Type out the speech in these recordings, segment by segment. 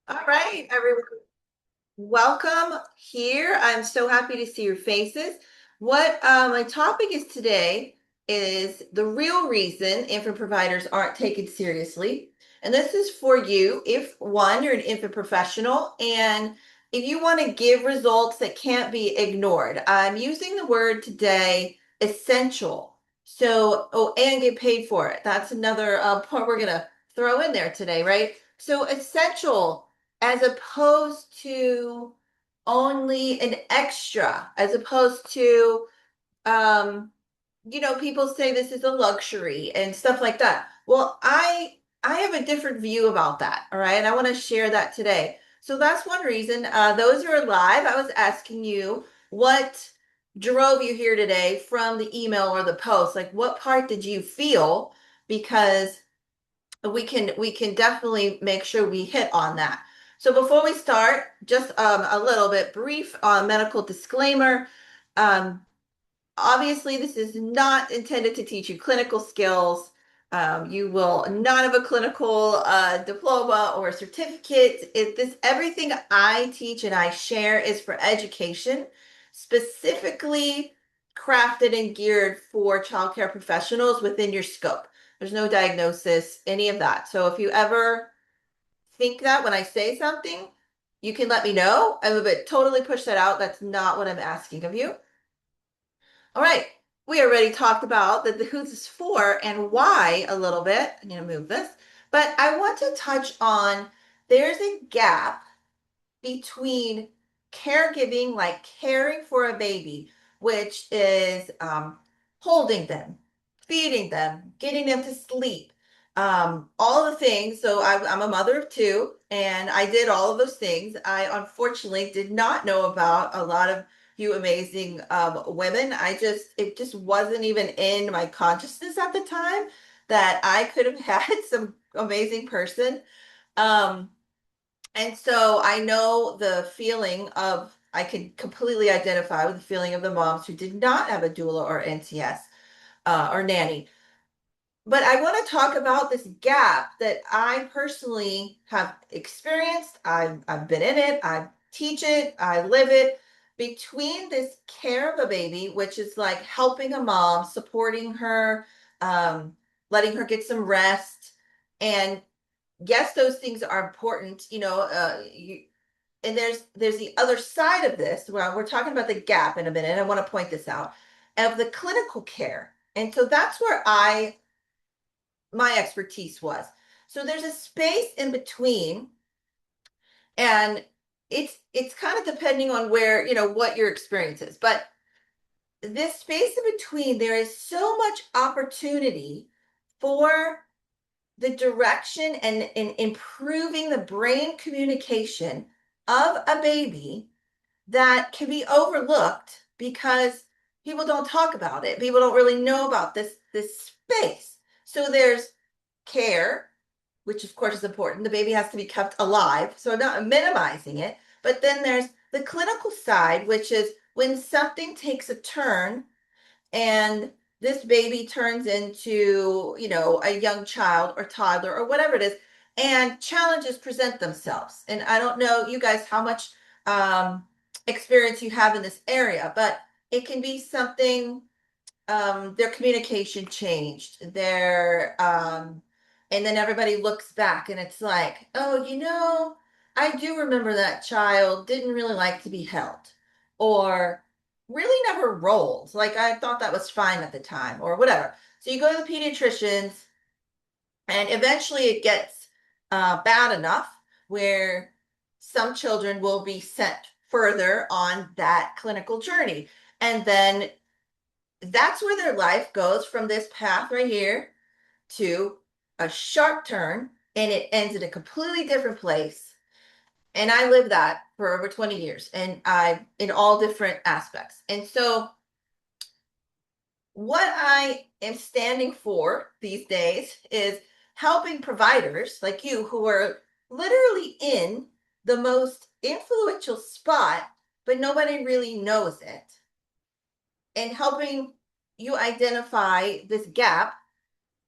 All right, everyone. Welcome here. I'm so happy to see your faces. What my topic is today is the real reason infant providers aren't taken seriously. And this is for you if one, you're an infant professional, and if you want to give results that can't be ignored. I'm using the word today essential. And get paid for it. That's another part we're going to throw in there today, right? So, essential as opposed to only an extra, as opposed to people say this is a luxury and stuff like that. Well, I have a different view about that. All right. And I want to share that today. So that's one reason. Those who are live, I was asking you what drove you here today from the email or the post. Like what part did you feel? Because we can definitely make sure we hit on that. So before we start, just a little bit brief medical disclaimer. Um, Obviously, this is not intended to teach you clinical skills. You will not have a clinical diploma or certificate. Everything I teach and I share is for education, specifically crafted and geared for childcare professionals within your scope. There's no diagnosis, any of that. So if you ever think that when I say something, you can let me know. I'm a bit totally push that out. That's not what I'm asking of you. All right. We already talked about the who's is for and why a little bit. I'm going to move this. But I want to touch on there's a gap between caregiving, like caring for a baby, which is holding them, feeding them, getting them to sleep, all the things. So I'm a mother of two, and I did all of those things. I unfortunately did not know about a lot of you amazing women. It just wasn't even in my consciousness at the time that I could have had some amazing person. Um, and so I know the feeling of, I can completely identify with the feeling of the moms who did not have a doula or NTS or nanny. But I want to talk about this gap that I personally have experienced. I've been in it, I teach it, I live it, between this care of a baby, which is like helping a mom, supporting her, um, letting her get some rest. And yes, those things are important, and there's the other side of this. Well, we're talking about the gap in a minute. I want to point this out of the clinical care. And so that's where I my expertise was. So there's a space in between, and it's kind of depending on where, what your experience is. But this space in between, there is so much opportunity for the direction and improving the brain communication of a baby that can be overlooked because people don't talk about it. People don't really know about this space. So there's care, which of course is important. The baby has to be kept alive, so I'm not minimizing it. But then there's the clinical side, which is when something takes a turn and this baby turns into, a young child or toddler or whatever it is, and challenges present themselves. And I don't know, you guys, how much um, experience you have in this area, but it can be something, their communication changed, and then everybody looks back and it's like, oh, I do remember that child didn't really like to be held, or really never rolled. Like I thought that was fine at the time, or whatever. So you go to the pediatricians, and eventually it gets bad enough where some children will be sent further on that clinical journey. And then that's where their life goes from this path right here to a sharp turn, and it ends in a completely different place. And I lived that for over 20 years, and I in all different aspects. And so what I am standing for these days is helping providers like you who are literally in the most influential spot, but nobody really knows it, and helping you identify this gap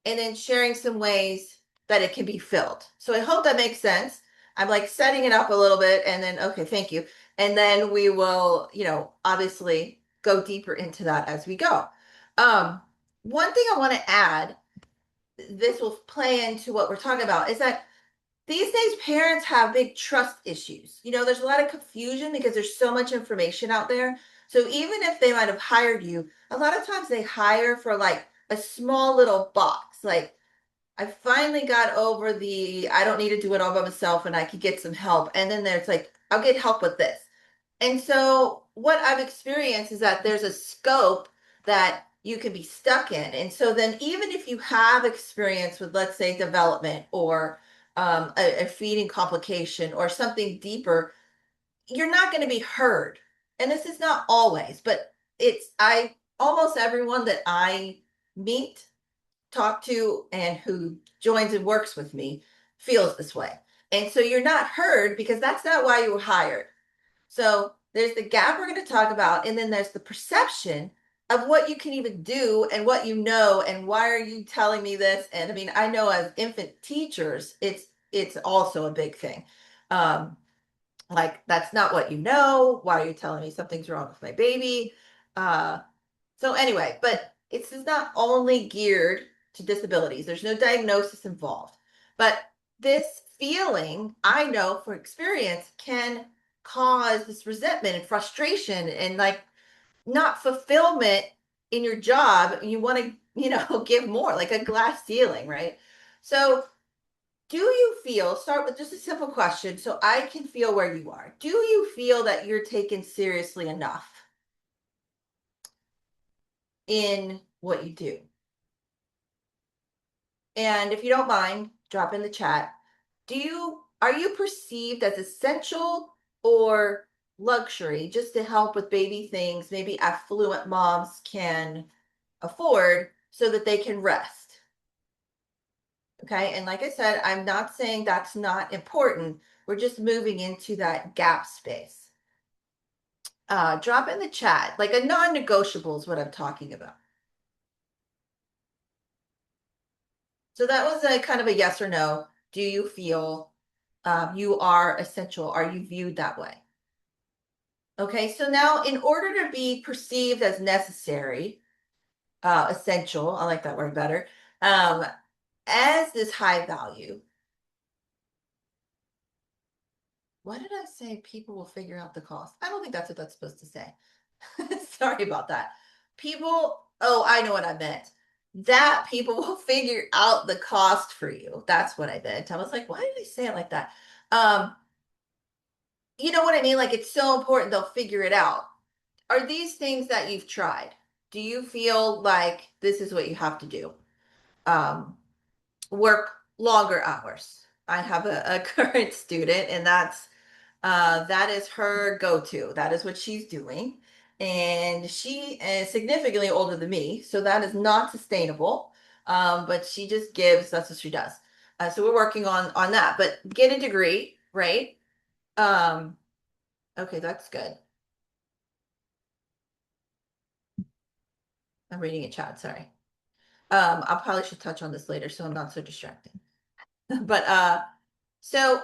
and then sharing some ways that it can be filled. So I hope that makes sense. I'm like setting it up a little bit and then, okay, thank you. And then we will, obviously go deeper into that as we go. Um, One thing I want to add, this will play into what we're talking about, is that these days parents have big trust issues. There's a lot of confusion because there's so much information out there. So even if they might have hired you, a lot of times they hire for like a small little box. Like, I finally got over the I don't need to do it all by myself and I could get some help. And then there's like, I'll get help with this. And so what I've experienced is that there's a scope that you can be stuck in. And so then even if you have experience with, let's say, development or a feeding complication or something deeper, you're not going to be heard. And this is not always, but I almost everyone that I meet, talk to, and who joins and works with me feels this way. And so you're not heard because that's not why you were hired. So there's the gap we're going to talk about, and then there's the perception of what you can even do and what you know, and why are you telling me this? And I mean, I know as infant teachers, it's also a big thing. Um, like, that's not what you know. Why are you telling me something's wrong with my baby? Uh, so anyway, but it's not only geared to disabilities. There's no diagnosis involved. But this feeling, I know for experience, can cause this resentment and frustration and like not fulfillment in your job. You want to, give more, like a glass ceiling, right? So do you feel, start with just a simple question so I can feel where you are. Do you feel that you're taken seriously enough in what you do? And if you don't mind, drop in the chat. Are you perceived as essential or luxury just to help with baby things maybe affluent moms can afford so that they can rest? Okay. And like I said, I'm not saying that's not important. We're just moving into that gap space. Drop in the chat, like a non-negotiable is what I'm talking about. So that was a kind of a yes or no. Do you feel you are essential? Are you viewed that way? Okay, so now in order to be perceived as necessary, essential, I like that word better, um, as this high value, what did I say? People will figure out the cost. I don't think that's what that's supposed to say. Sorry about that. I know what I meant. That people will figure out the cost for you. That's what I meant. I was like, why did I say it like that? Um, you know what I mean? Like, it's so important they'll figure it out. Are these things that you've tried? Do you feel like this is what you have to do? Um, Work longer hours. I have a current student, and that is her go-to. That is what she's doing. And she is significantly older than me, so that is not sustainable. But she just gives, that's what she does. So we're working on that. But get a degree, right? Um, okay, that's good. I'm reading a chat, sorry. I probably should touch on this later so I'm not so distracted. But so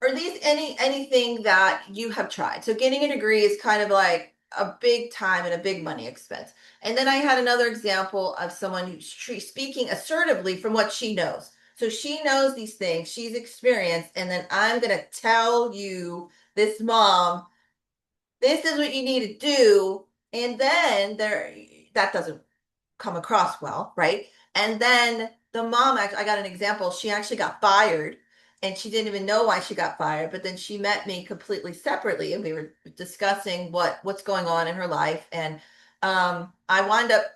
are these anything that you have tried? So getting a degree is kind of like a big time and a big money expense. And then I had another example of someone who's speaking assertively from what she knows. So she knows these things, she's experienced, and then I'm going to tell you, this mom, this is what you need to do. And then that doesn't come across well, right? And then the mom, I got an example. She actually got fired, and she didn't even know why she got fired. But then she met me completely separately, and we were discussing what's going on in her life. And I wound up.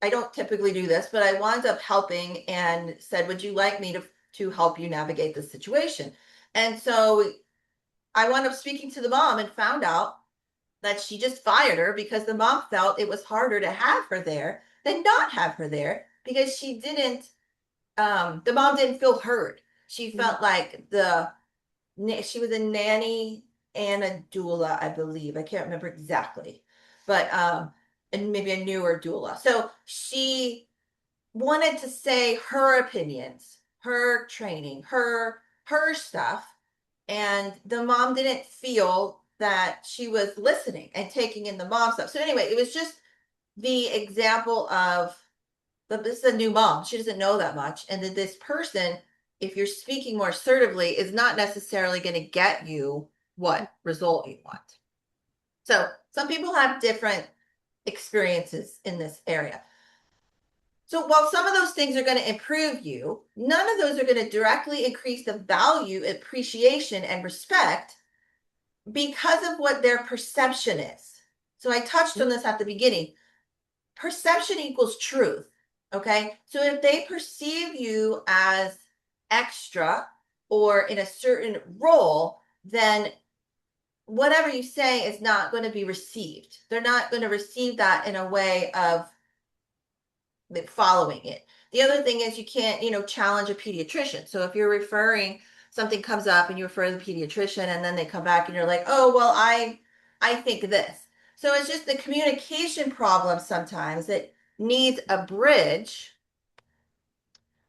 I don't typically do this, but I wound up helping and said, "Would you like me to help you navigate this situation?" And so I wound up speaking to the mom and found out that she just fired her because the mom felt it was harder to have her there than not have her there because the mom didn't feel heard. She felt like she was a nanny and a doula, I believe. I can't remember exactly. But and maybe a newer doula. So she wanted to say her opinions, her training, her stuff, and the mom didn't feel that she was listening and taking in the mom stuff. So anyway, it was just the example of this is a new mom. She doesn't know that much. And that this person, if you're speaking more assertively, is not necessarily going to get you what result you want. So some people have different experiences in this area. So while some of those things are going to improve you, none of those are going to directly increase the value, appreciation, and respect because of what their perception is. So I touched on this at the beginning. Perception equals truth. Okay. So if they perceive you as extra or in a certain role, then whatever you say is not going to be received. They're not going to receive that in a way of following it. The other thing is you can't, challenge a pediatrician. So if you're referring, something comes up and you refer to the pediatrician and then they come back and you're like, oh, well, I think this. So it's just the communication problem sometimes that needs a bridge.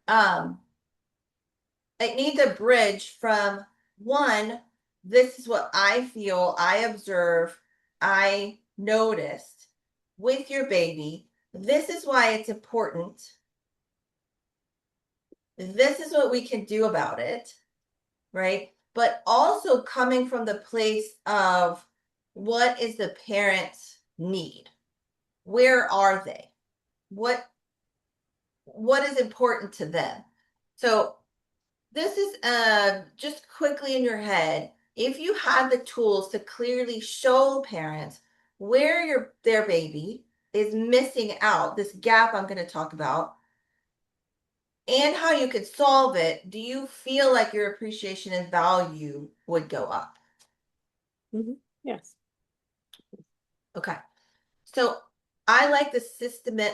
Um, it needs a bridge from one, this is what I feel, I observe, I noticed with your baby. This is why it's important. This is what we can do about it, right? But also coming from the place of what is the parent's need? Where are they? What is important to them? So this is just quickly in your head. If you had the tools to clearly show parents where their baby is missing out, this gap I'm going to talk about, and how you could solve it, do you feel like your appreciation and value would go up? Yes. Okay. So I like the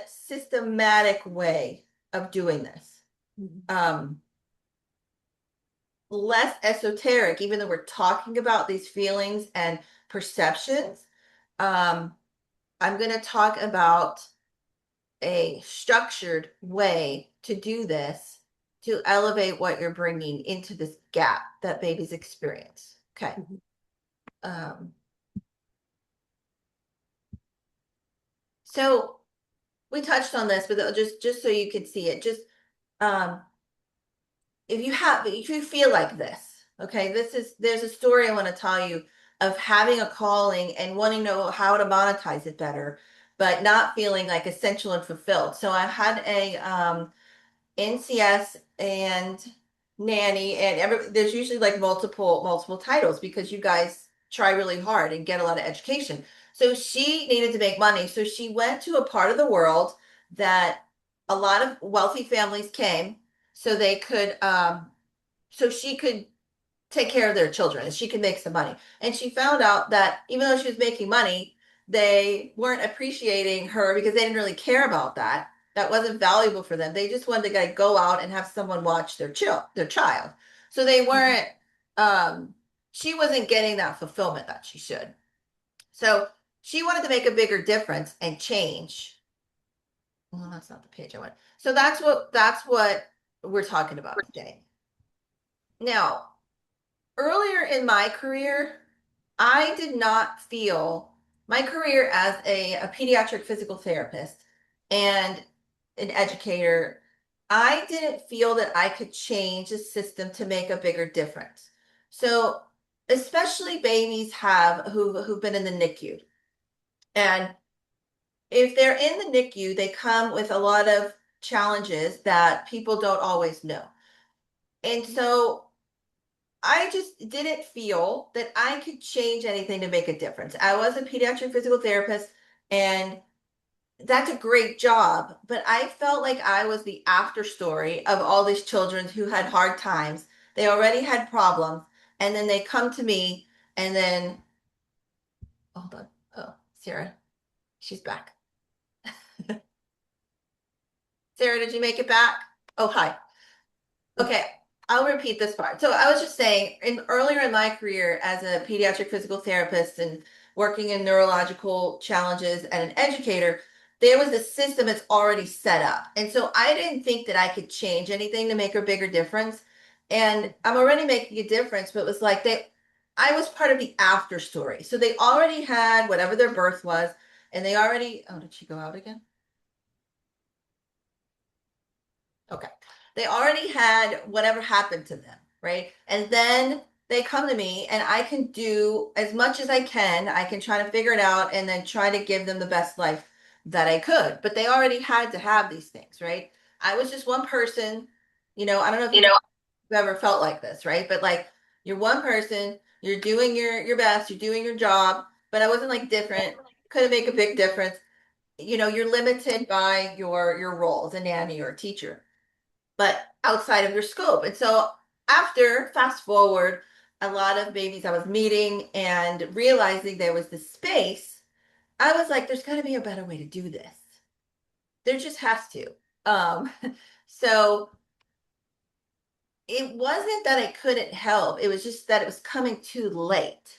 systematic way of doing this. Less esoteric, even though we're talking about these feelings and perceptions. I'm going to talk about a structured way to do this to elevate what you're bringing into this gap that babies experience. Okay. So we touched on this, but just so you could see it, just if you feel like this, okay, there's a story I want to tell you of having a calling and wanting to know how to monetize it better, but not feeling like essential and fulfilled. So I had a NCS and nanny, and there's usually like multiple titles because you guys try really hard and get a lot of education. So she needed to make money. So she went to a part of the world that a lot of wealthy families came so they could so she could take care of their children and she could make some money. And she found out that even though she was making money, they weren't appreciating her because they didn't really care about that. That wasn't valuable for them. They just wanted to go out and have someone watch their child. So they weren't she wasn't getting that fulfillment that she should. So she wanted to make a bigger difference and change. Well, that's not the page I want. So that's what we're talking about today. Now, earlier in my career, I did not feel my career as a pediatric physical therapist and an educator. I didn't feel that I could change the system to make a bigger difference. So, especially babies who've been in the NICU. And if they're in the NICU, they come with a lot of challenges that people don't always know. And so I just didn't feel that I could change anything to make a difference. I was a pediatric physical therapist, and that's a great job, but I felt like I was the after story of all these children who had hard times. They already had problems, and then they come to me, and then hold on. Oh, Sarah, she's back. Sarah, did you make it back? Oh, hi. Okay, I'll repeat this part. So I was just saying, earlier in my career as a pediatric physical therapist and working in neurological challenges and an educator, there was a system that's already set up. And so I didn't think that I could change anything to make a bigger difference. And I'm already making a difference, but it was like I was part of the after story. So they already had whatever their birth was, and they already, oh, did she go out again? Okay. They already had whatever happened to them, right? And then they come to me and I can do as much as I can. I can try to figure it out and then try to give them the best life that I could. But they already had to have these things, right? I was just one person. I don't know if You you've know, ever felt like this, right? But like you're one person, you're doing your best, you're doing your job, but I wasn't like different. Couldn't make a big difference. You're limited by your role as a nanny or a teacher, but outside of your scope. And so after fast forward, a lot of babies I was meeting and realizing there was this space, I was like, there's got to be a better way to do this. There just has to. Um, so it wasn't that I couldn't help, it was just that it was coming too late.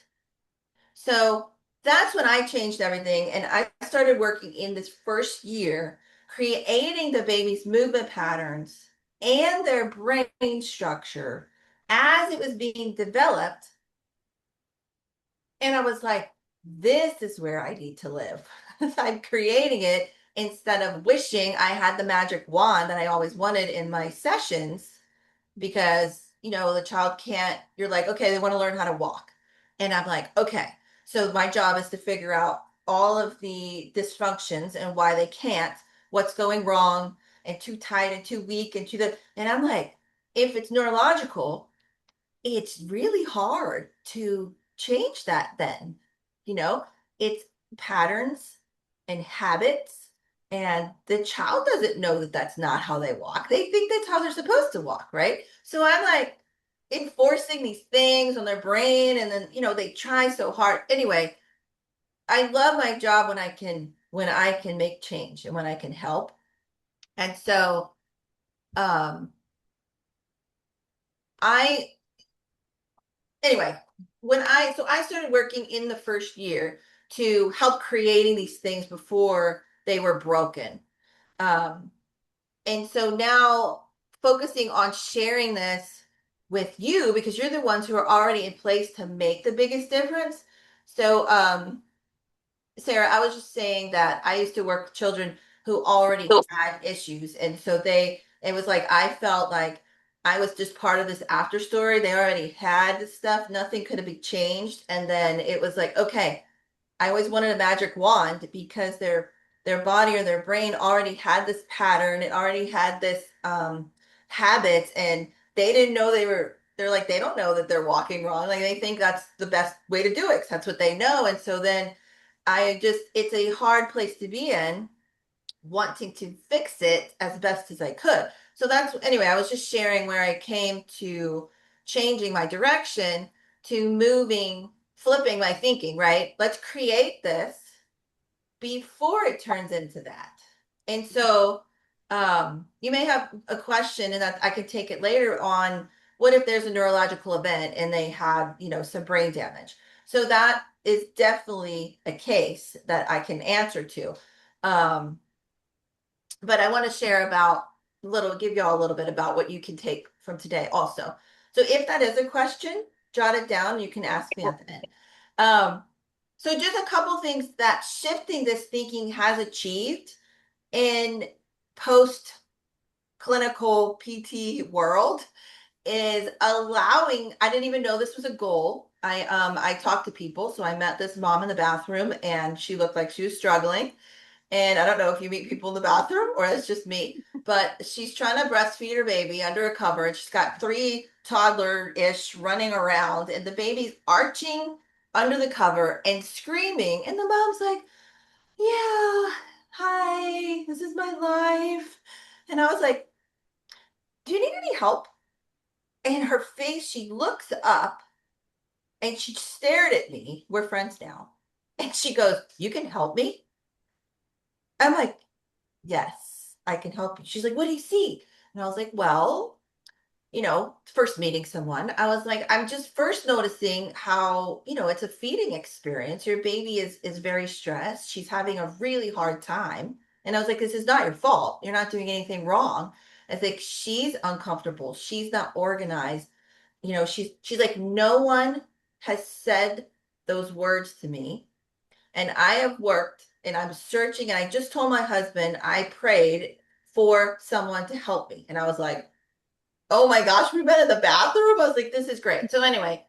So that's when I changed everything. And I started working in this first year, creating the baby's movement patterns and their brain structure as it was being developed. And I was like, this is where I need to live. I'm creating it instead of wishing I had the magic wand that I always wanted in my sessions, because the child can't, you're like, okay, they want to learn how to walk, and I'm like, okay, so my job is to figure out all of the dysfunctions and why they can't, what's going wrong, and too tight and too weak and and I'm like, if it's neurological, it's really hard to change that then. you know it's patterns and habits, and the child doesn't know that that's not how they walk. They think that's how they're supposed to walk, right? So I'm like enforcing these things on their brain, and then they try so hard. Anyway, I love my job when I can make change and when I can help. And so um I anyway, I started working in the first year to help creating these things before they were broken. Um, and so now focusing on sharing this with you, because you're the ones who are already in place to make the biggest difference. So Sarah, I was just saying that I used to work with children who already had issues. And so it was like, I felt like I was just part of this after story. They already had this stuff, nothing could have been changed. And then it was like, okay, I always wanted a magic wand because their body or their brain already had this pattern. It already had this habit, and they didn't know they're like, they don't know that they're walking wrong. Like they think that's the best way to do it, 'cause that's what they know. And so then it's a hard place to be in, wanting to fix it as best as I could. So that's, anyway, I was just sharing where I came to changing my direction, to flipping my thinking, right? Let's create this before it turns into that. And so you may have a question, and that I can take it later on. What if there's a neurological event and they have, some brain damage? So that is definitely a case that I can answer to. Um, but I want to share give you all a little bit about what you can take from today also. So if that is a question, jot it down. You can ask me at the end. Um, so just a couple things that shifting this thinking has achieved in post clinical PT world is allowing, I didn't even know this was a goal. I talked to people. So I met this mom in the bathroom and she looked like she was struggling. And I don't know if you meet people in the bathroom or it's just me, but she's trying to breastfeed her baby under a cover. And she's got three toddler-ish running around, and the baby's arching under the cover and screaming. And the mom's like, yeah, hi, this is my life. And I was like, do you need any help? And her face, she looks up and she stared at me. We're friends now. And she goes, you can help me? I'm like, yes, I can help you. She's like, what do you see? And I was like, well, first meeting someone, I was like, I'm just first noticing how, it's a feeding experience. Your baby is very stressed. She's having a really hard time. And I was like, this is not your fault. You're not doing anything wrong. I think she's uncomfortable. She's not organized. You know, she's like, no one has said those words to me. And I have worked and I'm searching. And I just told my husband I prayed for someone to help me. And I was like, oh my gosh, we met in the bathroom. I was like, this is great. So anyway,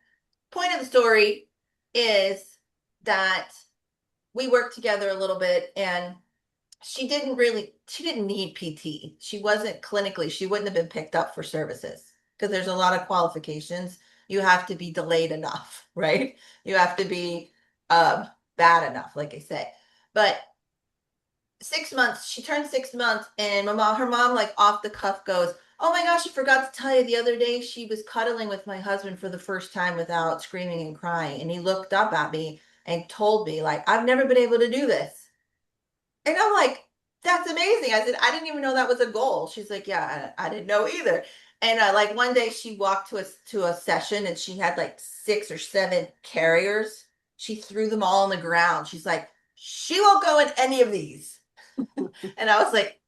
point of the story is that we worked together a little bit, and she didn't need PT. She wasn't clinically, she wouldn't have been picked up for services because there's a lot of qualifications. You have to be delayed enough, right? You have to be um bad enough, like I say. But 6 months, she turned 6 months, and her mom, like off the cuff, goes, oh my gosh, I forgot to tell you, the other day she was cuddling with my husband for the first time without screaming and crying. And he looked up at me and told me, like, I've never been able to do this. And I'm like, that's amazing. I said, I didn't even know that was a goal. She's like, yeah, I didn't know either. And like one day she walked to a session and she had like 6 or 7 carriers. She threw them all on the ground. She's like, she won't go in any of these. And I was like,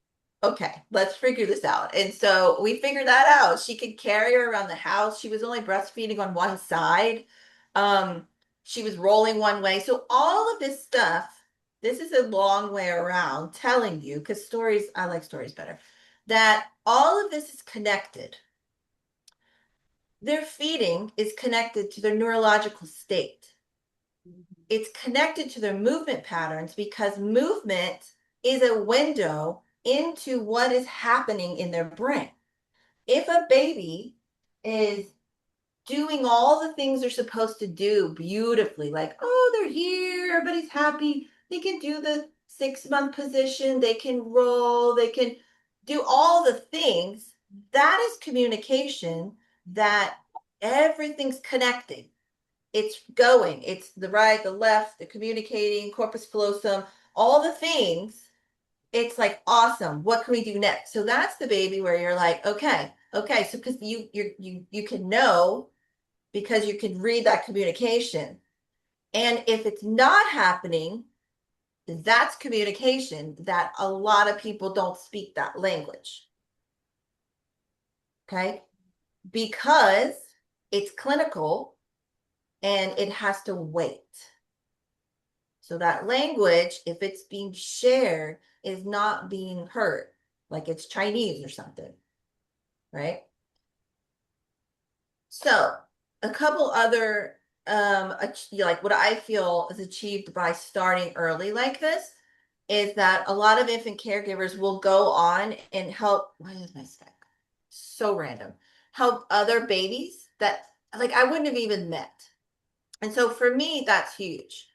okay, let's figure this out. And so we figured that out. She could carry her around the house. She was only breastfeeding on one side. Um, she was rolling one way. So all of this stuff, this is a long way around telling you, because stories, I like stories better, that all of this is connected. Their feeding is connected to their neurological state. It's connected to their movement patterns because movement is a window into what is happening in their brain. If a baby is doing all the things they're supposed to do beautifully, like, oh, they're here, everybody's happy, they can do the 6 month position, they can roll, they can do all the things, that is communication, that everything's connecting. It's going, it's the right, the left, the communicating, corpus callosum, all the things. It's like, awesome, what can we do next? So that's the baby where you're like, okay, so because you can know, because you can read that communication. And if it's not happening, that's communication that a lot of people don't speak that language. Okay, because it's clinical and it has to wait. So that language, if it's being shared, is not being heard, like it's Chinese or something, right? So a couple other like what I feel is achieved by starting early like this is that a lot of infant caregivers will go on and help. Why is my stack so random? Help other babies that like I wouldn't have even met. And so for me, that's huge.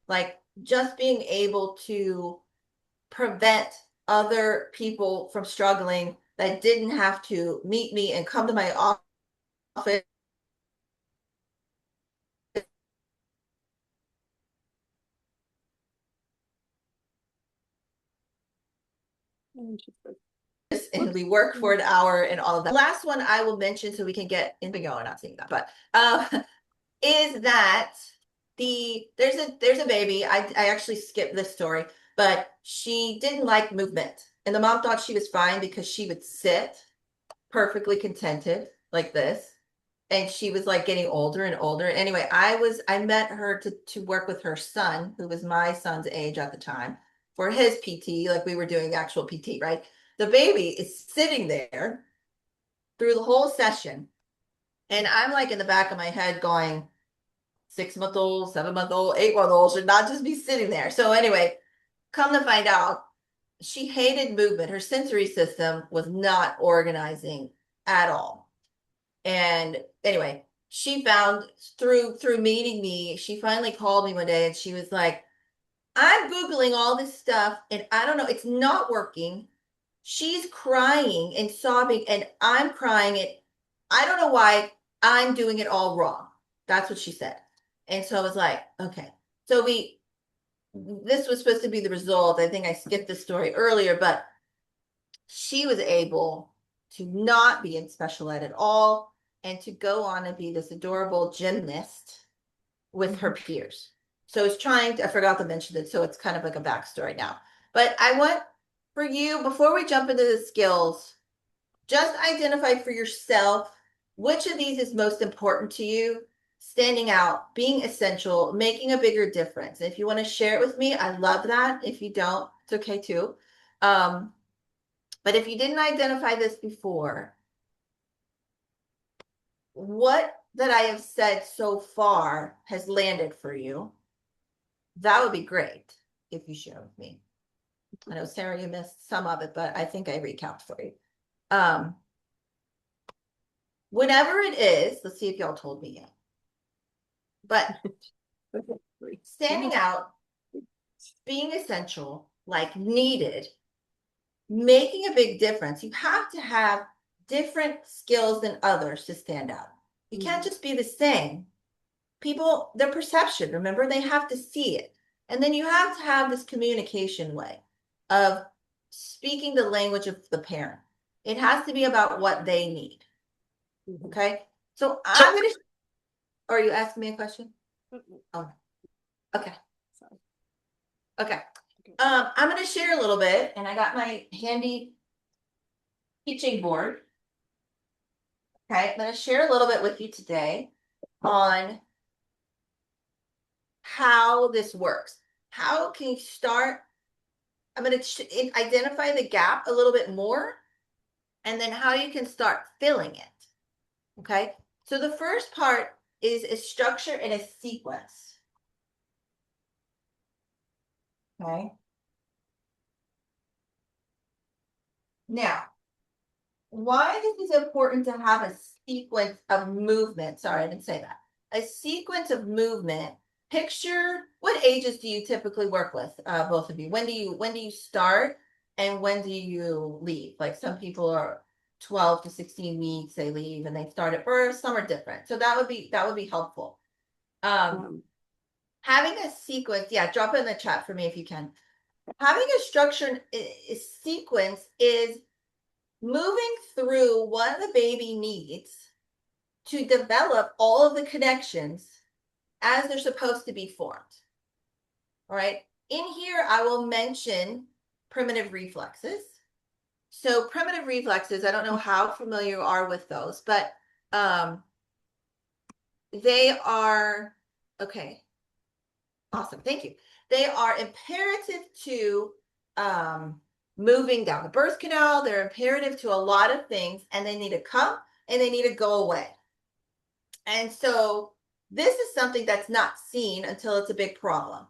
Like just being able to prevent other people from struggling that didn't have to meet me and come to my office Interesting. and we work for an hour and all of that. Last one I will mention so we can get in the going, not seeing that, but is that there's a baby. I actually skipped this story, but she didn't like movement. And the mom thought she was fine because she would sit perfectly contented like this. And she was like getting older and older. Anyway, I met her to work with her son, who was my son's age at the time, for his PT, like we were doing actual PT, right? The baby is sitting there through the whole session. And I'm like in the back of my head going, 6 month old, 7 month old, 8 month old should not just be sitting there. So anyway, come to find out, she hated movement. Her sensory system was not organizing at all. And anyway, she found through meeting me, she finally called me one day and she was like, I'm Googling all this stuff and I don't know, it's not working. She's crying and sobbing and I'm crying and I don't know why I'm doing it all wrong. That's what she said. And so I was like, okay. So this was supposed to be the result. I think I skipped the story earlier, but she was able to not be in special ed at all and to go on and be this adorable gymnast with her peers. So it's trying to, I forgot to mention it, so it's kind of like a backstory now. But I want for you, before we jump into the skills, Just identify for yourself which of these is most important to you, standing out, being essential, making a bigger difference. If you want to share it with me, I love that. If you don't, it's okay too. But if you didn't identify this before, what that I have said so far has landed for you, that would be great if you share with me. I know, Sarah, you missed some of it, but I think I recapped for you. Whatever it is, let's see if y'all told me yet. But standing out, being essential, like needed, making a big difference. You have to have different skills than others to stand out. You can't just be the same. People, their perception, remember, they have to see it. And then you have to have this communication way of speaking the language of the parent. It has to be about what they need. Okay. So I'm going to, are you asking me a question? Oh, okay. Okay. I'm going to share a little bit, and I got my handy teaching board. Okay. I'm going to share a little bit with you today on how this works. How can you start? I'm going to identify the gap a little bit more, and then how you can start filling it. Okay. So the first part is a structure and a sequence. Okay. Now, why this is important to have a sequence of movement. Sorry, I didn't say that. A sequence of movement. Picture, what ages do you typically work with, both of you? When do you start and when do you leave? Like some people are 12 to 16 weeks, they leave and they start at birth, some are different. So that would be helpful. Having a sequence, yeah, drop it in the chat for me if you can. Having a structured sequence is moving through what the baby needs to develop all of the connections as they're supposed to be formed. All right. In here, I will mention primitive reflexes. So primitive reflexes, I don't know how familiar you are with those, but they are, okay. Awesome. Thank you. They are imperative to moving down the birth canal. They're imperative to a lot of things, and they need to come and they need to go away. And so this is something that's not seen until it's a big problem.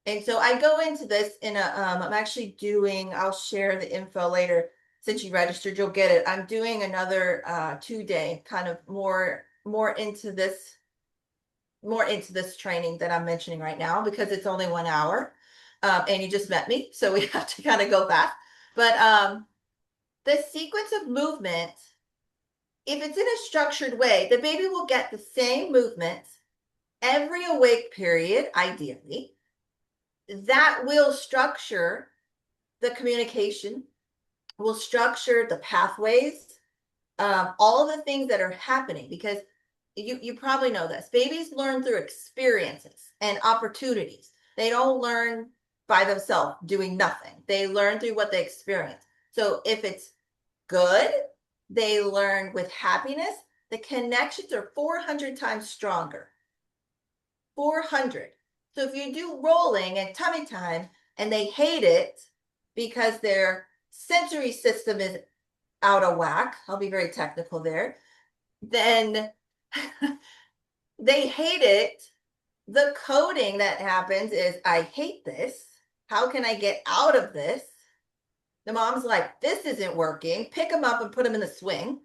And so I go into this in a, I'm actually doing, I'll share the info later. Since you registered, you'll get it. I'm doing another 2-day kind of more into this training that I'm mentioning right now, because it's only 1 hour. And you just met me, so we have to kind of go back. But the sequence of movement, if it's in a structured way, the baby will get the same movements every awake period, ideally. That will structure the communication, will structure the pathways, all of the things that are happening, because you probably know this. Babies learn through experiences and opportunities. They don't learn by themselves doing nothing. They learn through what they experience. So if it's good, they learn with happiness. The connections are 400 times stronger. 400. So if you do rolling and tummy time and they hate it because their sensory system is out of whack, I'll be very technical there, then they hate it. The coding that happens is, I hate this. How can I get out of this? The mom's like, this isn't working. Pick them up and put them in the swing.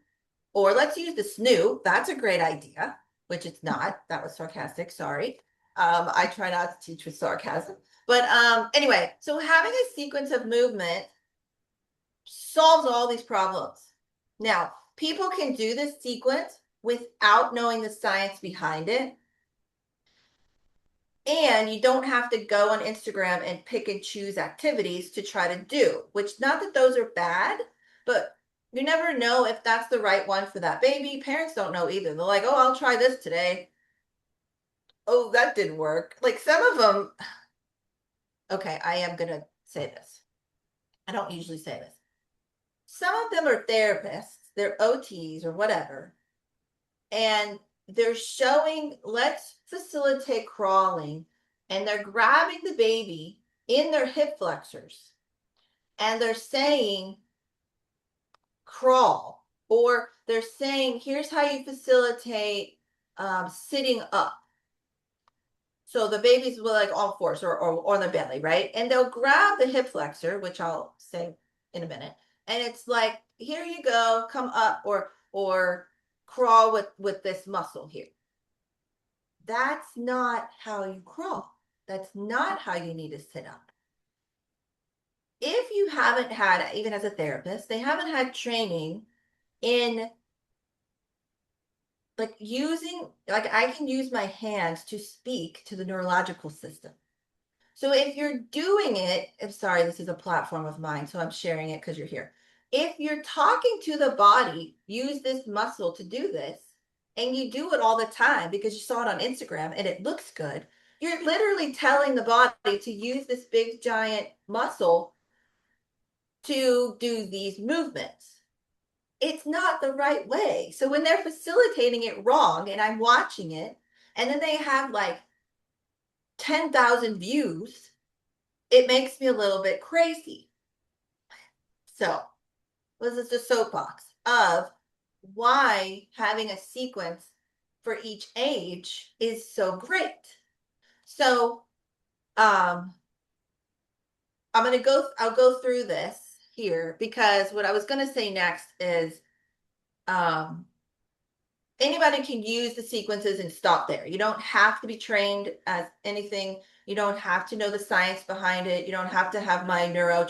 Or let's use the snoo. That's a great idea, which it's not. That was sarcastic. Sorry. I try not to teach with sarcasm. But anyway, so having a sequence of movement solves all these problems. Now, people can do this sequence without knowing the science behind it. And you don't have to go on Instagram and pick and choose activities to try to do, which, not that those are bad, but you never know if that's the right one for that baby. Parents don't know either. They're like, oh, I'll try this today. Oh, that didn't work. Like some of them. Okay, I am going to say this. I don't usually say this. some of them are therapists, they're OTs or whatever, and they're showing, let's facilitate crawling, and they're grabbing the baby in their hip flexors and they're saying, crawl, or they're saying, here's how you facilitate sitting up. So the baby's like all fours or on their belly, right? And they'll grab the hip flexor, which I'll say in a minute, and it's like, here you go, come up or crawl with this muscle here. That's not how you crawl. That's not how you need to sit up. If you haven't had, even as a therapist, they haven't had training in like using, like I can use my hands to speak to the neurological system. So if you're doing it, I'm sorry, this is a platform of mine, so I'm sharing it because you're here. If you're talking to the body, use this muscle to do this, and you do it all the time because you saw it on Instagram and it looks good, you're literally telling the body to use this big giant muscle to do these movements. It's not the right way. So when they're facilitating it wrong and I'm watching it, and then they have like 10,000 views, it makes me a little bit crazy. So this is the soapbox of why having a sequence for each age is so great. So I'll go through this here because what I was gonna say next is um anybody can use the sequences and stop there. You don't have to be trained as anything. You don't have to know the science behind it. You don't have to have my neuro,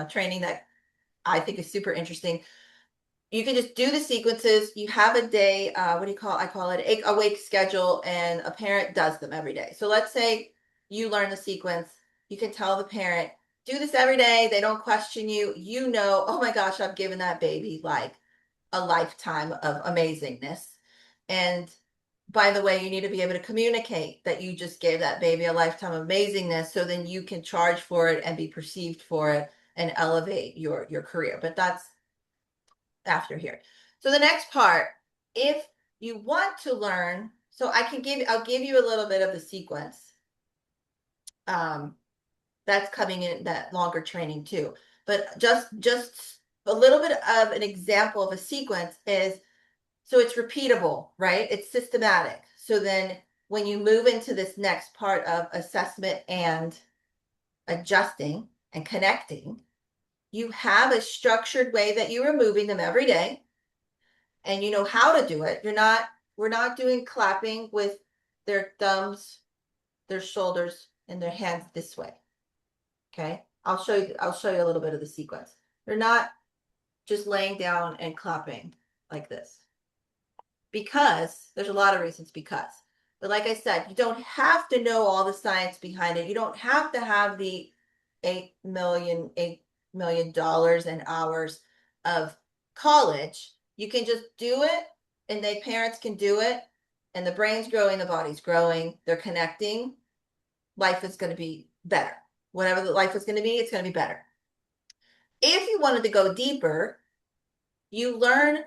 training that I think is super interesting. You can just do the sequences. You have a day, what do you call it? I call it a wake schedule, and a parent does them every day. So let's say you learn the sequence. You can tell the parent, do this every day. They don't question you. You know, oh my gosh, I've given that baby like a lifetime of amazingness. And by the way, you need to be able to communicate that you just gave that baby a lifetime of amazingness so then you can charge for it and be perceived for it and elevate your career. But that's after here. So the next part, if you want to learn, so I'll give you a little bit of the sequence. That's coming in that longer training too. But just a little bit of an example of a sequence is, so it's repeatable, right? It's systematic. So then when you move into this next part of assessment and adjusting and connecting, you have a structured way that you're moving them every day and you know how to do it. We're not doing clapping with their thumbs, their shoulders, and their hands this way. Okay. I'll show you a little bit of the sequence. They're not just laying down and clapping like this. Because there's a lot of reasons because. But like I said, you don't have to know all the science behind it. You don't have to have the $8 million and hours of college. You can just do it, and they parents can do it, and the brain's growing, the body's growing, they're connecting. Life is going to be better. Whatever the life is going to be, it's going to be better. If you wanted to go deeper, you learn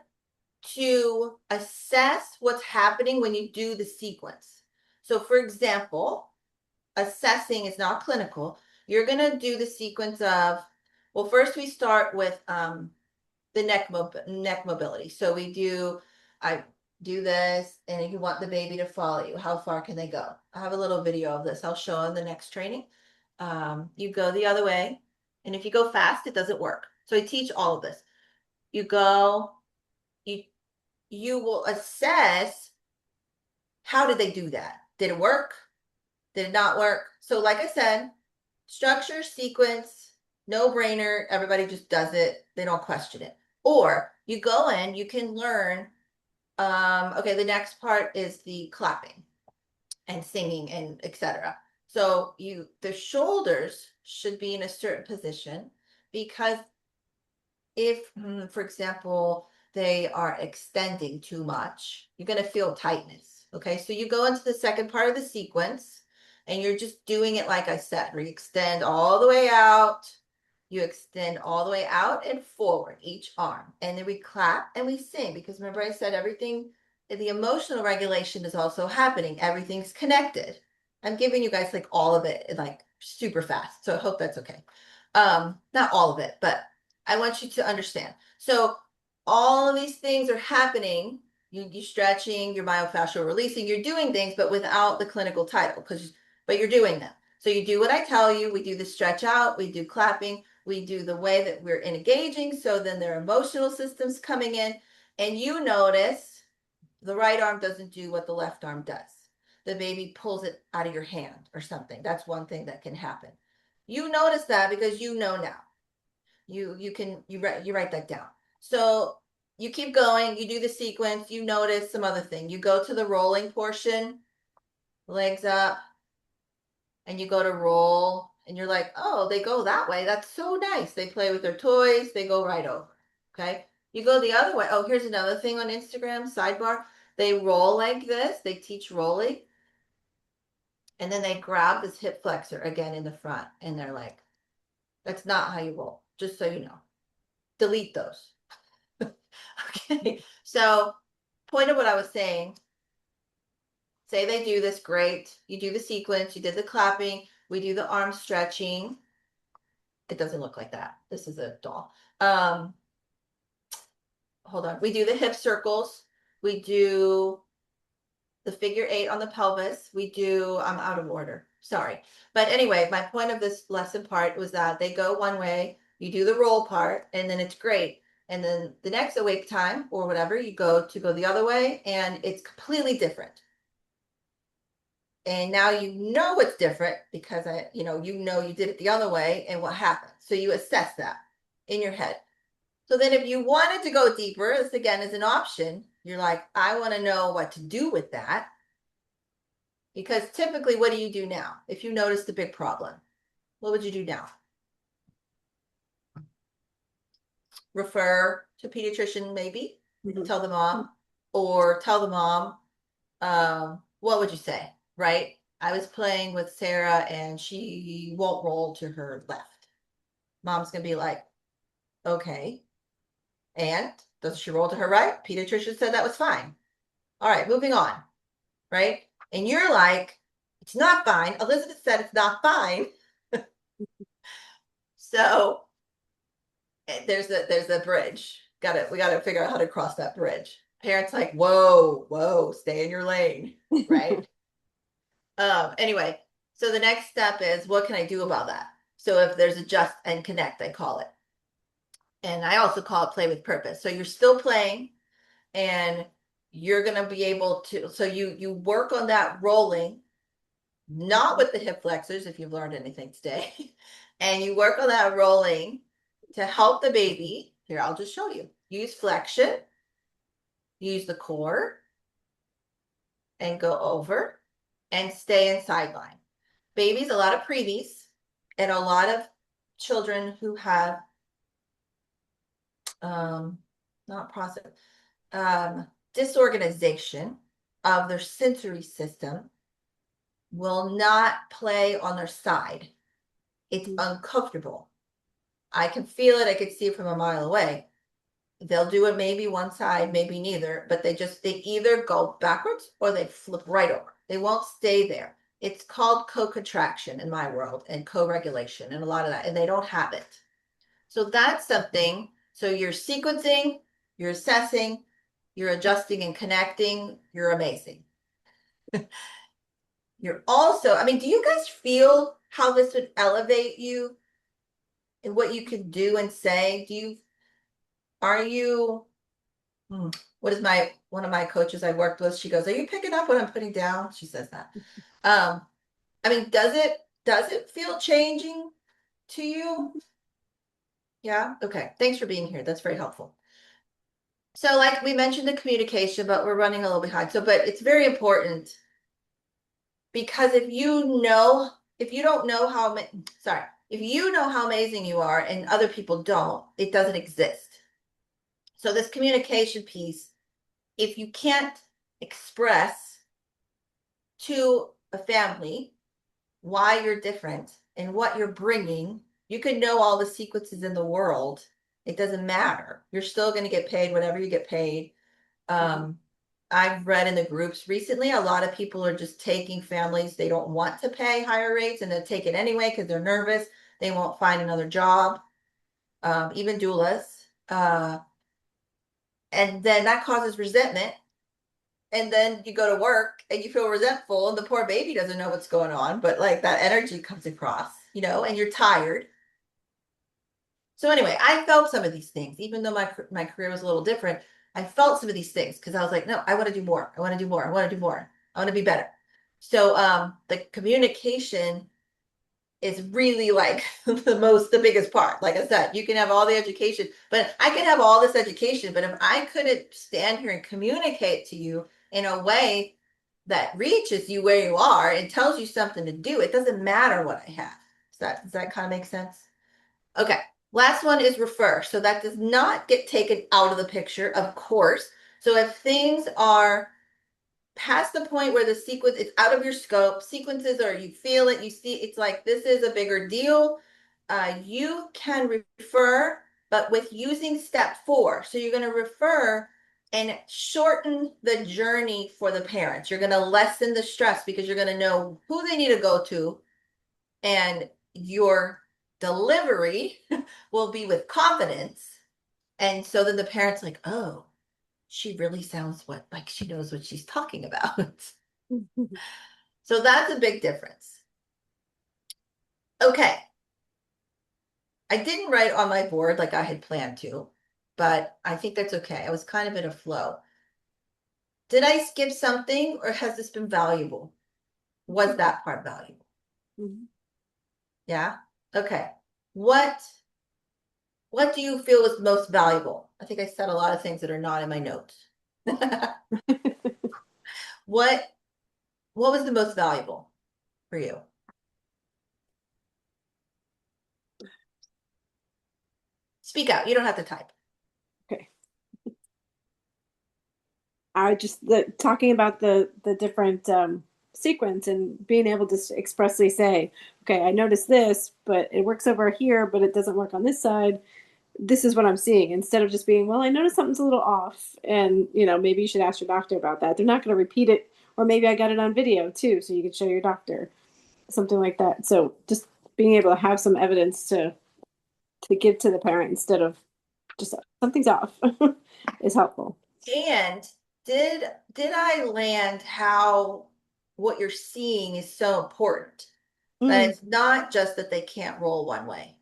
to assess what's happening when you do the sequence. So, for example, assessing is not clinical. You're going to do the sequence of, well, first we start with the neck mobility. So I do this, and you want the baby to follow you. How far can they go? I have a little video of this. I'll show in the next training. You go the other way, and if you go fast, it doesn't work. So I teach all of this. You go, you you will assess, how did they do that? Did it work? Did it not work? So like I said, structure, sequence, no brainer. Everybody just does it. They don't question it. Or you go in, you can learn. Okay, the next part is the clapping and singing and etc. So the shoulders should be in a certain position because if, for example, they are extending too much, you're going to feel tightness. Okay, so you go into the second part of the sequence and you're just doing it like I said, where you extend all the way out You extend all the way out and forward each arm. And then we clap and we sing, because remember I said everything, the emotional regulation is also happening. Everything's connected. I'm giving you guys like all of it like super fast. So I hope that's okay. Not all of it, but I want you to understand. So all of these things are happening. You're stretching, you're myofascial releasing, you're doing things, but without the clinical title, but you're doing them. So you do what I tell you. We do the stretch out, we do clapping, we do the way that we're engaging. So then their emotional system's coming in, and you notice the right arm doesn't do what the left arm does. The baby pulls it out of your hand or something. That's one thing that can happen. You notice that because you know now. You write that down. So you keep going, you do the sequence, you notice some other thing. You go to the rolling portion, legs up, and you go to roll, and you're like, oh, they go that way. That's so nice. They play with their toys, they go right over. Okay. You go the other way. Oh, here's another thing on Instagram, sidebar. They roll like this, they teach rolling. And then they grab this hip flexor again in the front, and they're like, that's not how you roll, just so you know. Delete those. Okay. So, point of what I was saying, say they do this, great. You do the sequence, you did the clapping, we do the arm stretching. It doesn't look like that. This is a doll. Hold on. We do the hip circles. We do the figure 8 on the pelvis. We do, I'm out of order. Sorry. But anyway, my point of this lesson part was that they go one way, you do the roll part, and then it's great. And then the next awake time or whatever, you go the other way, and it's completely different. And now you know it's different because you know you did it the other way and what happened. So you assess that in your head. So then if you wanted to go deeper, this again is an option. You're like, I want to know what to do with that. Because typically, what do you do now? If you notice the big problem, what would you do now? Refer to pediatrician, maybe. Tell the mom, or tell the mom, what would you say? Right? I was playing with Sarah and she won't roll to her left. Mom's gonna be like, okay. And does she roll to her right? Pediatrician said that was fine. All right, moving on. Right? And you're like, it's not fine. Elizabeth said it's not fine. So there's a bridge. We gotta figure out how to cross that bridge. Parents like, whoa, stay in your lane, right? Anyway, so the next step is, what can I do about that? So if there's adjust and connect, I call it. And I also call it play with purpose. So you're still playing, and you're gonna be able to, so you work on that rolling, not with the hip flexors, if you've learned anything today, and you work on that rolling to help the baby. Here, I'll just show you. Use flexion, use the core, and go over, and stay in sideline. Babies, a lot of preemies, and a lot of children who have not process disorganization of their sensory system will not play on their side. It's uncomfortable. I can feel it. I can see it from a mile away. They'll do it maybe one side, maybe neither, but they either go backwards or they flip right over. They won't stay there. It's called co-contraction in my world, and co-regulation and a lot of that, and they don't have it. So that's something. So you're sequencing, you're assessing, you're adjusting and connecting. You're amazing. You're also, I mean, do you guys feel how this would elevate you and what you could do and say? Are you, what is one of my coaches I worked with? She goes, are you picking up what I'm putting down? She says that. I mean, does it feel changing to you? Yeah. Okay. Thanks for being here. That's very helpful. So like we mentioned the communication, but we're running a little behind. But it's very important, because if you know how amazing you are and other people don't, it doesn't exist. So this communication piece, if you can't express to a family why you're different and what you're bringing You can know all the sequences in the world. It doesn't matter. You're still going to get paid whatever you get paid. Um, I've read in the groups recently, a lot of people are just taking families they don't want to pay higher rates and they take it anyway because they're nervous. They won't find another job. Even doulas. And then that causes resentment. And then you go to work and you feel resentful, and the poor baby doesn't know what's going on, but like that energy comes across, and you're tired. So anyway, I felt some of these things, even though my career was a little different. I felt some of these things because I was like, no, I want to do more. I want to do more. I want to do more. I want to be better. So the communication is really like the biggest part. Like I said, you can have all the education, but I can have all this education, but if I couldn't stand here and communicate to you in a way that reaches you where you are and tells you something to do, it doesn't matter what I have. Does that kind of make sense? Okay. Last one is refer. So that does not get taken out of the picture, of course. So if things are past the point where the sequence is out of your scope, sequences or you feel it, you see it's like this is a bigger deal, you can refer, but with using step 4. So you're going to refer and shorten the journey for the parents. You're going to lessen the stress because you're going to know who they need to go to, and your delivery will be with confidence. And so then the parents like, oh, she really sounds like she knows what she's talking about. So that's a big difference. Okay. I didn't write on my board like I had planned to, but I think that's okay. I was kind of in a flow. Did I skip something, or has this been valuable? Was that part valuable? Yeah. Okay. What do you feel was most valuable? I think I said a lot of things that are not in my notes. What what was the most valuable for you? Speak out. You don't have to type. Okay. I just talking about the different sequence and being able to expressly say, okay, I noticed this, but it works over here, but it doesn't work on this side. This is what I'm seeing, instead of just being, well, I noticed something's a little off, and maybe you should ask your doctor about that. They're not going to repeat it, or maybe I got it on video too, so you can show your doctor, something like that. So just being able to have some evidence to give to the parent instead of just something's off is helpful. And did I land how what you're seeing is so important? That Mm, it's not just that they can't roll one way.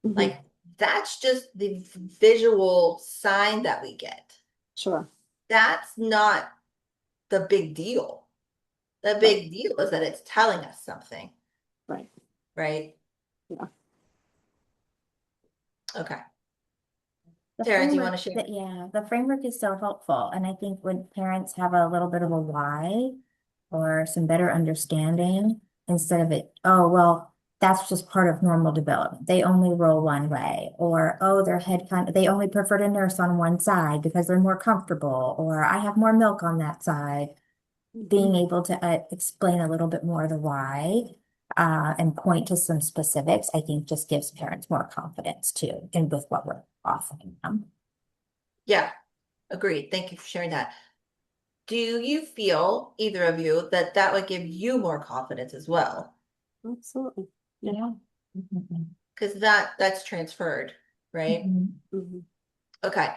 hmm. Like that's just the visual sign that we get. Sure. That's not the big deal. The Right. big deal is that it's telling us something, Right. right? Yeah. Okay. The Tara, do you framework want to share? that, yeah, the framework is so helpful. And I think when parents have a little bit of a why or some better understanding, instead of it, oh, well, that's just part of normal development. They only roll one way, or oh, their head they only prefer to nurse on one side because they're more comfortable, or I have more milk on that side. Being able to explain a little bit more the why and point to some specifics, I think just gives parents more confidence too, and with what we're offering them. Yeah, agreed. Thank you for sharing that. Do you feel, either of you, that that would give you more confidence as well? Absolutely. Yeah. Mhm. Because that's transferred, right? Mhm. Hmm. Okay.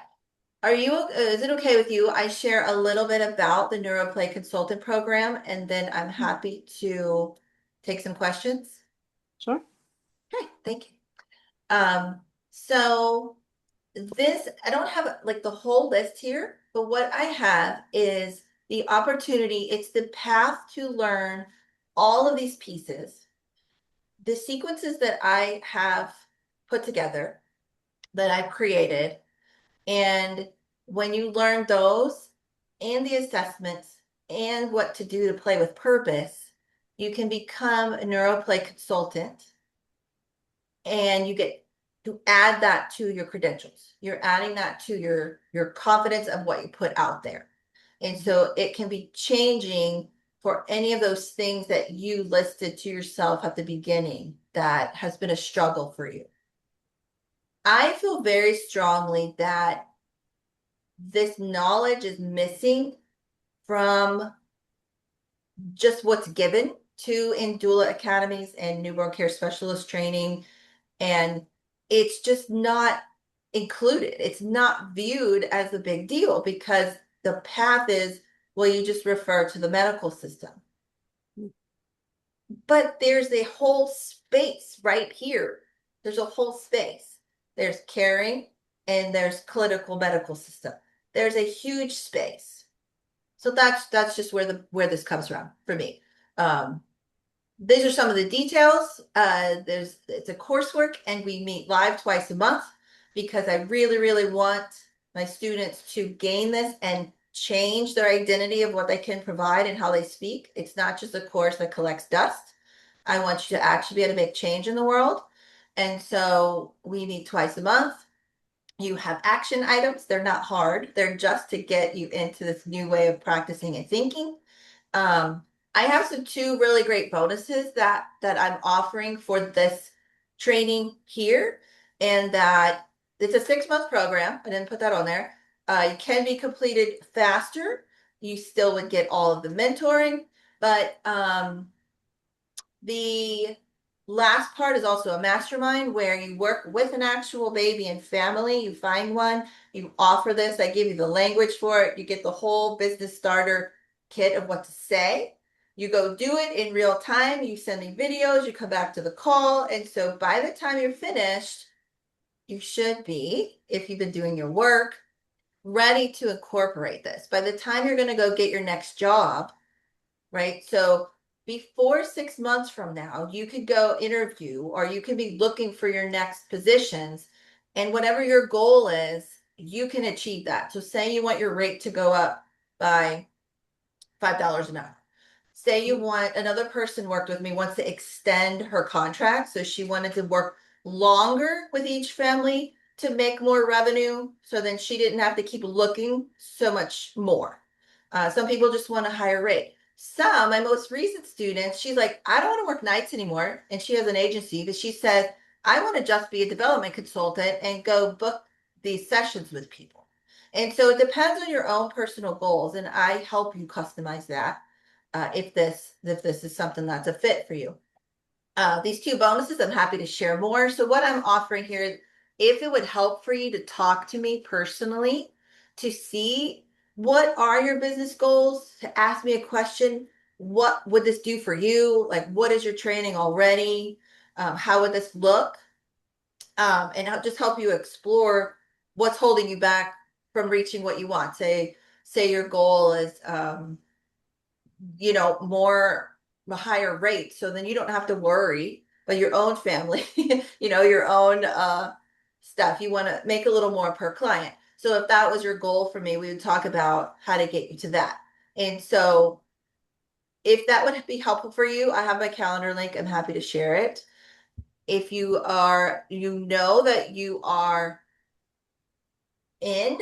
Is it okay with you? I share a little bit about the NeuroPlay consultant program, and then I'm happy to take some questions. Sure. Okay, thank you. So this, I don't have like the whole list here, but what I have is the opportunity, it's the path to learn all of these pieces, the sequences that I have put together, that I've created. And when you learn those and the assessments and what to do to play with purpose, you can become a NeuroPlay consultant, and you get to add that to your credentials. You're adding that to your confidence of what you put out there. And so it can be changing for any of those things that you listed to yourself at the beginning that has been a struggle for you. I feel very strongly that this knowledge is missing from just what's given to in doula academies and newborn care specialist training. And it's just not included. It's not viewed as a big deal because the path is, well, you just refer to the medical system. But there's a whole space right here. There's a whole space. There's caring and there's clinical medical system. There's a huge space. So that's just where this comes from for me. These are some of the details. It's a coursework and we meet live twice a month because I really, really want my students to gain this and change their identity of what they can provide and how they speak. It's not just a course that collects dust. I want you to actually be able to make change in the world. And so we meet twice a month. You have action items. They're not hard. They're just to get you into this new way of practicing and thinking. I have some two really great bonuses that I'm offering for this training here, and that it's a 6-month program. I didn't put that on there. It can be completed faster. You still would get all of the mentoring, but the last part is also a mastermind where you work with an actual baby and family. You find one, you offer this. I give you the language for it. You get the whole business starter kit of what to say. You go do it in real time. You send me videos, you come back to the call. And so by the time you're finished, you should be, if you've been doing your work, ready to incorporate this. By the time you're going to go get your next job, right? So before 6 months from now, you could go interview or you could be looking for your next positions. And whatever your goal is, you can achieve that. So say you want your rate to go up by $5 an hour. Say you want another person worked with me wants to extend her contract. So she wanted to work longer with each family to make more revenue. So then she didn't have to keep looking so much more. Some people just want a higher rate. Some, my most recent student, she's like, I don't want to work nights anymore. And she has an agency that she said, I want to just be a development consultant and go book these sessions with people. And so it depends on your own personal goals. And I help you customize that if this is something that's a fit for you. These two bonuses, I'm happy to share more. So what I'm offering here, if it would help for you to talk to me personally, to see what are your business goals, to ask me a question, what would this do for you? Like, what is your training already? How would this look? And I'll just help you explore what's holding you back from reaching what you want. Say your goal is, more a higher rate. So then you don't have to worry about your own family, your own stuff. You want to make a little more per client. So if that was your goal for me, we would talk about how to get you to that. And so if that would be helpful for you, I have my calendar link. I'm happy to share it. If you are, that you are in,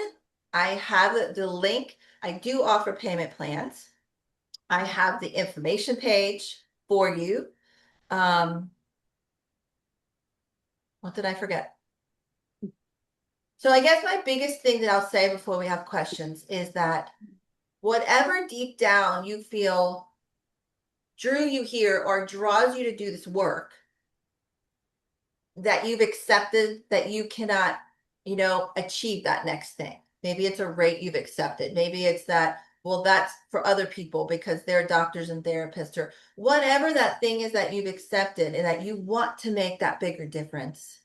I have the link. I do offer payment plans. I have the information page for you. What did I forget? So I guess my biggest thing that I'll say before we have questions is that whatever deep down you feel drew you here or draws you to do this work, that you've accepted that you cannot, achieve that next thing. Maybe it's a rate you've accepted. Maybe it's that, well, that's for other people because they're doctors and therapists or whatever that thing is that you've accepted and that you want to make that bigger difference.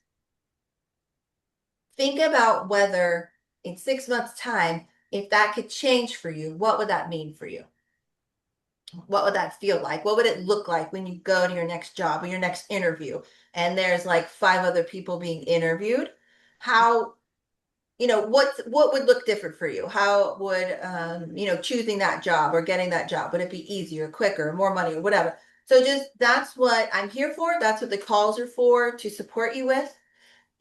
Think about whether in 6 months' time, if that could change for you, what would that mean for you? What would that feel like? What would it look like when you go to your next job or your next interview and there's like 5 other people being interviewed? How, what would look different for you? How would, choosing that job or getting that job, would it be easier, quicker, more money or whatever? So just, that's what I'm here for. That's what the calls are for, to support you with.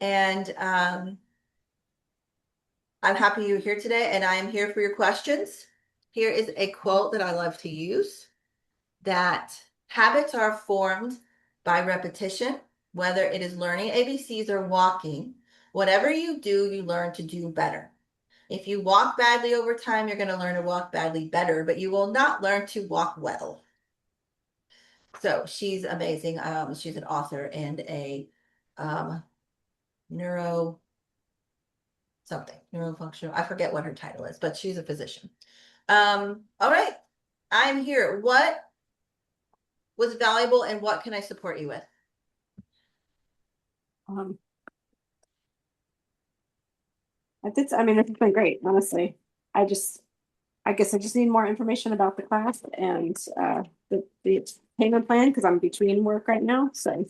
And, I'm happy you're here today and I am here for your questions. Here is a quote that I love to use. that habits are formed by repetition, whether it is learning ABCs or walking. Whatever you do, you learn to do better. If you walk badly over time, you're going to learn to walk badly better, but you will not learn to walk well. So she's amazing. She's an author and a neuro something, neurofunctional. I forget what her title is, but she's a physician. All right. I'm here. What was valuable and what can I support you with? Um, I mean, it's been great, honestly. I just, I guess I just need more information about the class and the payment plan because I'm between work right now. So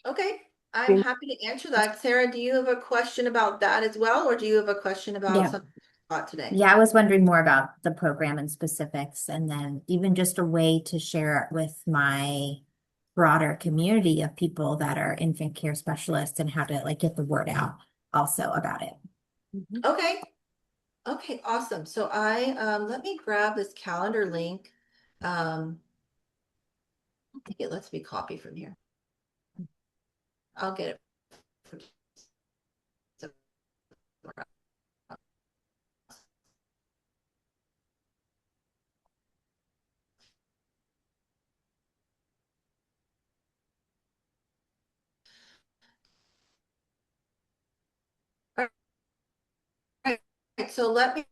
Okay. I'm happy to answer that. Sarah, do you have a question about that as well, or do you have a question about Yeah. something about today? Yeah, I was wondering more about the program and specifics, and then even just a way to share it with my broader community of people that are infant care specialists and how to like get the word out also about it. Okay. Okay, awesome. So I let me grab this calendar link. I think it lets me copy from here. I'll get it. All right, so let me